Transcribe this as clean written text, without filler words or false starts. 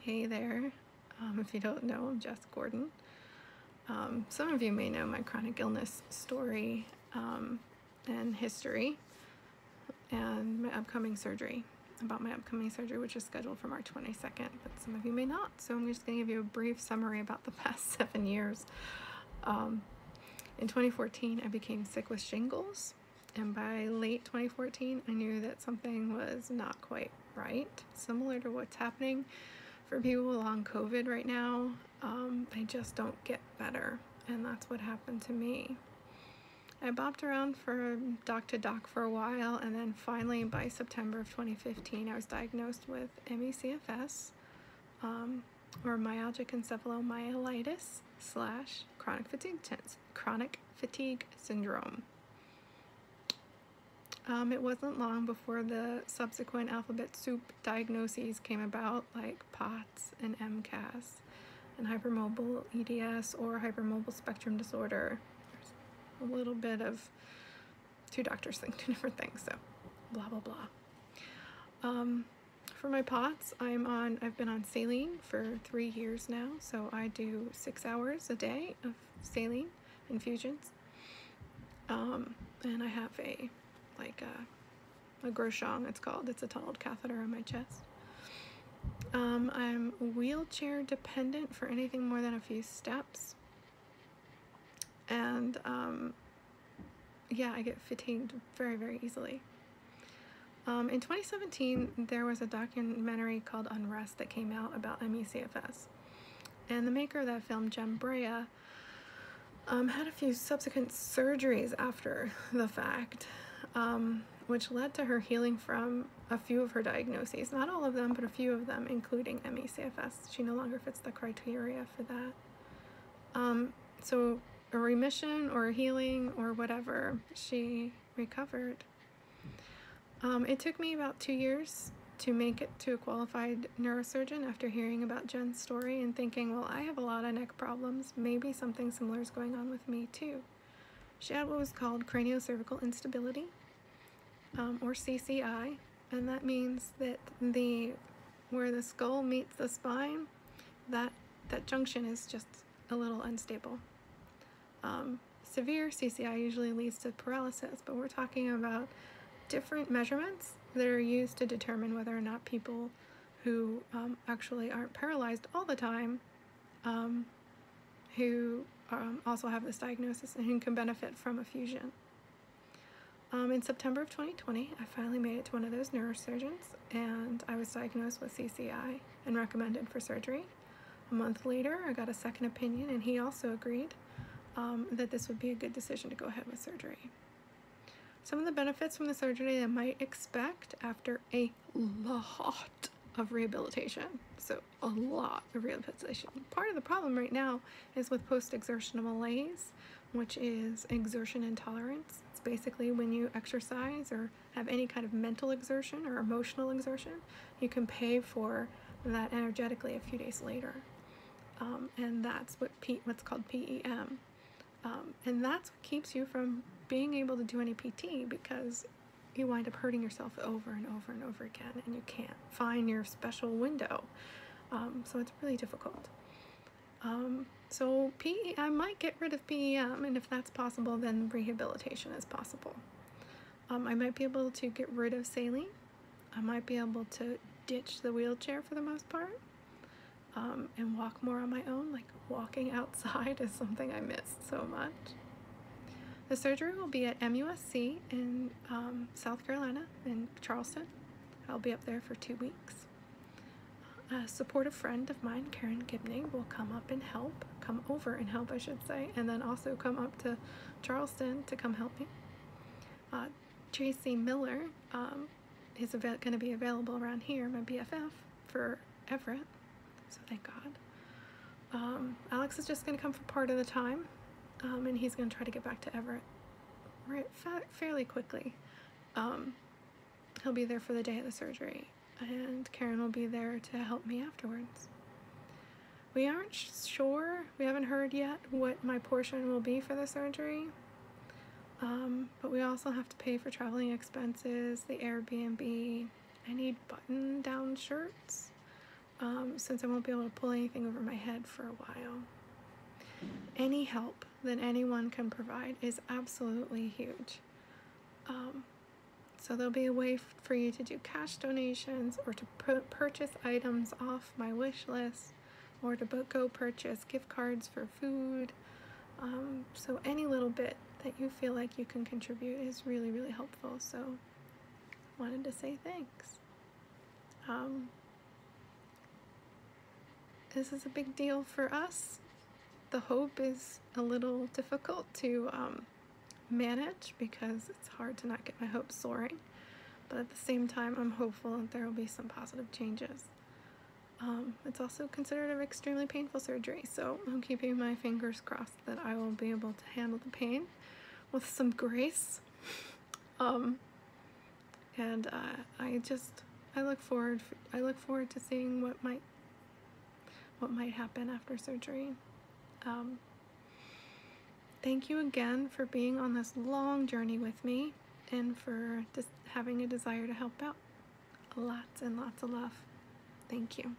Hey there. If you don't know, I'm Jess Gordon. Some of you may know my chronic illness story and history and my upcoming surgery, which is scheduled for March 22nd, but some of you may not. So I'm just going to give you a brief summary about the past 7 years. In 2014, I became sick with shingles, and by late 2014, I knew that something was not quite right, similar to what's happening for people on COVID right now. They just don't get better, and that's what happened to me. I bopped around from doc to doc for a while, and then finally by September of 2015, I was diagnosed with ME/CFS, or myalgic encephalomyelitis / chronic fatigue syndrome. It wasn't long before the subsequent alphabet soup diagnoses came about, like POTS and MCAS and hypermobile EDS or hypermobile spectrum disorder. There's a little bit of two doctors think two different things, so blah blah blah. For my POTS, I've been on saline for 3 years now, so I do 6 hours a day of saline infusions, and I have a Groshong, it's called. It's a tunneled catheter on my chest. I'm wheelchair dependent for anything more than a few steps, and I get fatigued very, very easily. In 2017, there was a documentary called Unrest that came out about ME/CFS, and the maker of that film, Jem Brea, had a few subsequent surgeries after the fact, which led to her healing from a few of her diagnoses. Not all of them, but a few of them, including ME/CFS. She no longer fits the criteria for that. So a remission or a healing or whatever, she recovered. It took me about 2 years to make it to a qualified neurosurgeon after hearing about Jen's story and thinking, well, I have a lot of neck problems. Maybe something similar is going on with me too. She had what was called craniocervical instability, or CCI, and that means that where the skull meets the spine, that junction is just a little unstable. Severe CCI usually leads to paralysis, but we're talking about different measurements that are used to determine whether or not people who actually aren't paralyzed all the time, who also have this diagnosis and who can benefit from a fusion. In September of 2020, I finally made it to one of those neurosurgeons, and I was diagnosed with CCI and recommended for surgery. A month later, I got a second opinion, and he also agreed that this would be a good decision to go ahead with surgery. Some of the benefits from the surgery I might expect after a lot of rehabilitation. So a lot of rehabilitation. Part of the problem right now is with post-exertional malaise, which is exertion intolerance. It's basically when you exercise or have any kind of mental exertion or emotional exertion, you can pay for that energetically a few days later. And that's what's called PEM. And that's what keeps you from being able to do any PT, because you wind up hurting yourself over and over and over again, and you can't find your special window. So it's really difficult. So I might get rid of PEM, and if that's possible, then rehabilitation is possible. I might be able to get rid of saline. I might be able to ditch the wheelchair for the most part, and walk more on my own. Like walking outside is something I miss so much. The surgery will be at MUSC in South Carolina, in Charleston. I'll be up there for 2 weeks. A supportive friend of mine, Karen Gibney, will come over and help, I should say, and then also come up to Charleston to come help me. Tracy Miller is going to be available around here, my BFF, for Everett, so thank God. Alex is just going to come for part of the time. And he's going to try to get back to Everett fairly quickly. He'll be there for the day of the surgery, and Karen will be there to help me afterwards. We aren't sure, we haven't heard yet what my portion will be for the surgery, but we also have to pay for traveling expenses, the Airbnb. I need button-down shirts, since I won't be able to pull anything over my head for a while. Any help that anyone can provide is absolutely huge. So there'll be a way for you to do cash donations, or to purchase items off my wish list, or to go purchase gift cards for food. So any little bit that you feel like you can contribute is really, really helpful. So wanted to say thanks. This is a big deal for us. The hope is a little difficult to manage because it's hard to not get my hopes soaring, but at the same time I'm hopeful that there will be some positive changes. It's also considered an extremely painful surgery, so I'm keeping my fingers crossed that I will be able to handle the pain with some grace. And I look forward to seeing what might happen after surgery. Thank you again for being on this long journey with me, and for just having a desire to help out. Lots and lots of love. Thank you.